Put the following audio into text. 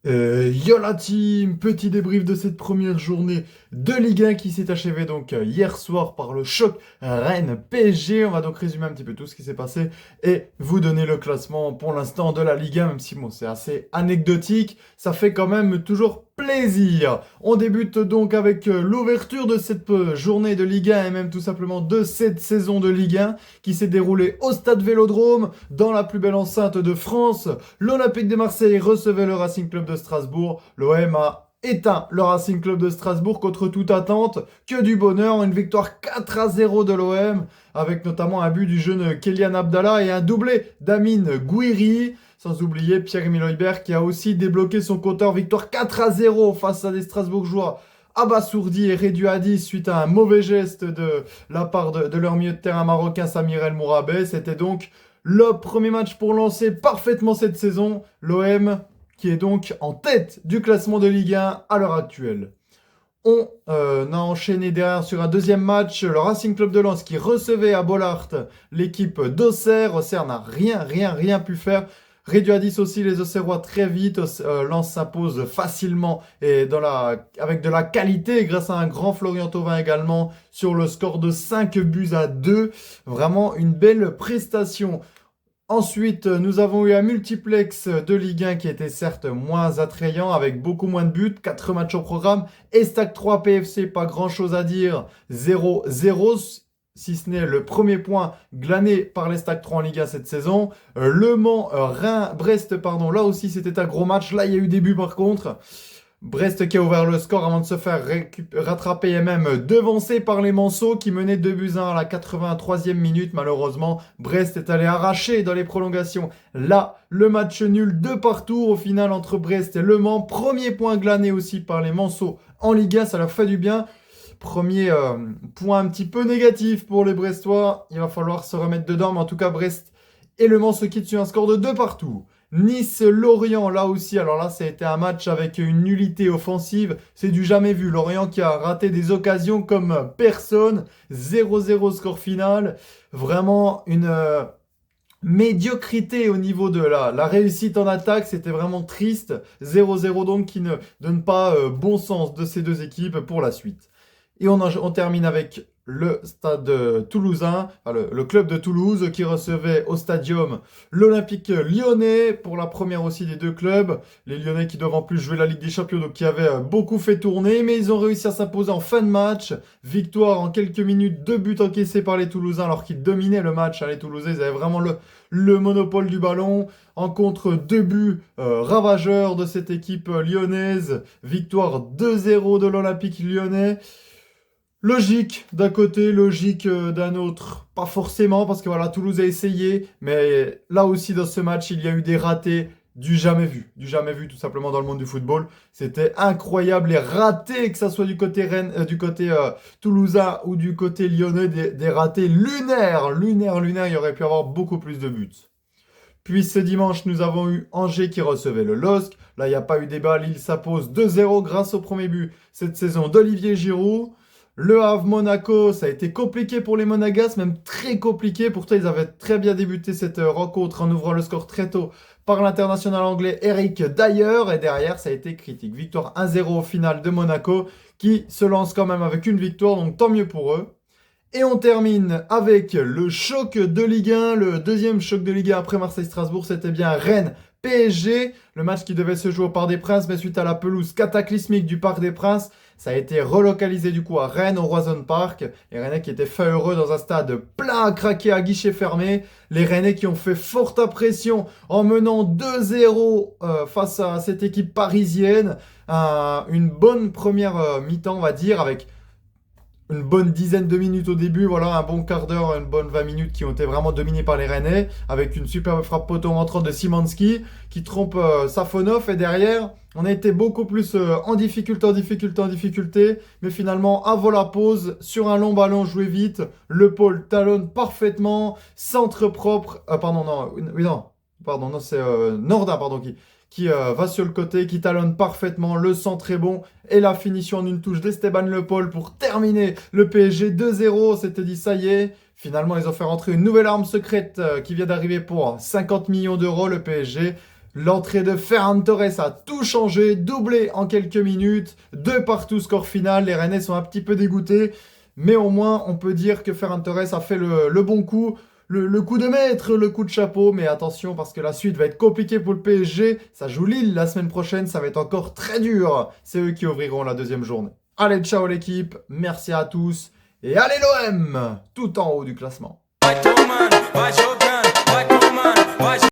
Yo la team, petit débrief de cette première journée de Ligue 1 qui s'est achevée donc hier soir par le choc Rennes-PSG. On va donc résumer un petit peu tout ce qui s'est passé et vous donner le classement pour l'instant de la Ligue 1, même si bon, c'est assez anecdotique, ça fait quand même toujours plaisir. On débute donc avec l'ouverture de cette journée de Ligue 1 et même tout simplement de cette saison de Ligue 1 qui s'est déroulée au stade Vélodrome dans la plus belle enceinte de France. L'Olympique de Marseille recevait le Racing Club de Strasbourg. L'OM a éteint le Racing Club de Strasbourg contre toute attente. Que du bonheur, une victoire 4-0 de l'OM, avec notamment un but du jeune Kélian Abdallah et un doublé d'Amine Gouiri. Sans oublier Pierre-Emile Højbjerg qui a aussi débloqué son compteur, victoire 4-0 face à des Strasbourgeois abasourdis et réduits à 10 suite à un mauvais geste de la part de leur milieu de terrain marocain Samir El Mourabet. C'était donc le premier match pour lancer parfaitement cette saison. L'OM qui est donc en tête du classement de Ligue 1 à l'heure actuelle. On a enchaîné derrière sur un deuxième match, le Racing Club de Lens qui recevait à Bollaert l'équipe d'Auxerre. Auxerre n'a rien pu faire. Réduit à 10 aussi les Auxerrois très vite. Lens s'impose facilement et avec de la qualité grâce à un grand Florian Thauvin également sur le score de 5-2. Vraiment une belle prestation. Ensuite, nous avons eu un multiplex de Ligue 1 qui était certes moins attrayant avec beaucoup moins de buts, 4 matchs au programme. Estac 3 PFC, pas grand chose à dire, 0-0, si ce n'est le premier point glané par l'Estac 3 en Ligue 1 cette saison. Le Mans, Brest, pardon, là aussi c'était un gros match, là il y a eu des buts par contre. Brest qui a ouvert le score avant de se faire rattraper et même devancer par les Manceaux qui menaient 2-1 à la 83e minute. Malheureusement, Brest est allé arracher dans les prolongations. Là, le match nul de partout au final entre Brest et Le Mans. Premier point glané aussi par les Manceaux en Ligue 1, ça leur fait du bien. Premier point un petit peu négatif pour les Brestois. Il va falloir se remettre dedans, mais en tout cas, Brest et Le Mans se quittent sur un score de 2 partout. Nice-Lorient, là aussi, alors là, ça a été un match avec une nullité offensive. C'est du jamais vu. Lorient qui a raté des occasions comme personne. 0-0 score final. Vraiment une médiocrité au niveau de la réussite en attaque. C'était vraiment triste. 0-0 donc qui ne donne pas bon sens de ces deux équipes pour la suite. Et on termine avec le stade toulousain, enfin le club de Toulouse qui recevait au stadium l'Olympique lyonnais pour la première aussi des deux clubs. Les Lyonnais qui doivent en plus jouer la Ligue des Champions, donc qui avaient beaucoup fait tourner, mais ils ont réussi à s'imposer en fin de match. Victoire en quelques minutes, 2 buts encaissés par les Toulousains alors qu'ils dominaient le match. Les Toulousains, ils avaient vraiment le monopole du ballon. En contre, 2 buts ravageurs de cette équipe lyonnaise. Victoire 2-0 de l'Olympique lyonnais. Logique d'un côté, logique d'un autre. Pas forcément, parce que voilà, Toulouse a essayé, mais là aussi dans ce match, il y a eu des ratés du jamais vu. Du jamais vu tout simplement dans le monde du football. C'était incroyable les ratés, que ça soit du côté Rennes, du côté toulousain ou du côté lyonnais, des ratés lunaires. Il y aurait pu avoir beaucoup plus de buts. Puis ce dimanche, nous avons eu Angers qui recevait le LOSC. Là, il n'y a pas eu débat. Lille s'impose 2-0 grâce au premier but cette saison d'Olivier Giroud. Le Havre Monaco, ça a été compliqué pour les Monégasques, même très compliqué. Pourtant, ils avaient très bien débuté cette rencontre en ouvrant le score très tôt par l'international anglais Eric Dyer. Et derrière, ça a été critique. Victoire 1-0 au final de Monaco qui se lance quand même avec une victoire, donc tant mieux pour eux. Et on termine avec le choc de Ligue 1, le deuxième choc de Ligue 1 après Marseille-Strasbourg, c'était bien Rennes-PSG, le match qui devait se jouer au Parc des Princes, mais suite à la pelouse cataclysmique du Parc des Princes, ça a été relocalisé du coup à Rennes, au Roison Park. Les Rennais qui étaient fait heureux dans un stade plein à craquer à guichet fermé. Les Rennais qui ont fait forte impression en menant 2-0 face à cette équipe parisienne. Une bonne première mi-temps, on va dire, avec une bonne dizaine de minutes au début, voilà, un bon quart d'heure, une bonne 20 minutes qui ont été vraiment dominées par les Rennais, avec une superbe frappe poteau entrante de Szymanski qui trompe Safonov, et derrière, on a été beaucoup plus en difficulté, mais finalement, avant la pause, sur un long ballon joué vite, le pôle talonne parfaitement, centre propre, pardon, non, oui, non, pardon, non, c'est Nordin, pardon, qui va sur le côté, qui talonne parfaitement, le centre est bon, et la finition en une touche d'Esteban Le Paul pour terminer le PSG 2-0. C'était dit, ça y est, finalement ils ont fait rentrer une nouvelle arme secrète qui vient d'arriver pour 50 millions d'euros. Le PSG L'entrée de Ferran Torres a tout changé, doublé en quelques minutes, 2 partout score final. Les Rennais sont un petit peu dégoûtés, mais au moins on peut dire que Ferran Torres a fait le bon coup, le coup de maître, le coup de chapeau. Mais attention parce que la suite va être compliquée pour le PSG. Ça joue Lille la semaine prochaine, ça va être encore très dur. C'est eux qui ouvriront la deuxième journée. Allez, ciao l'équipe, merci à tous et allez l'OM, tout en haut du classement.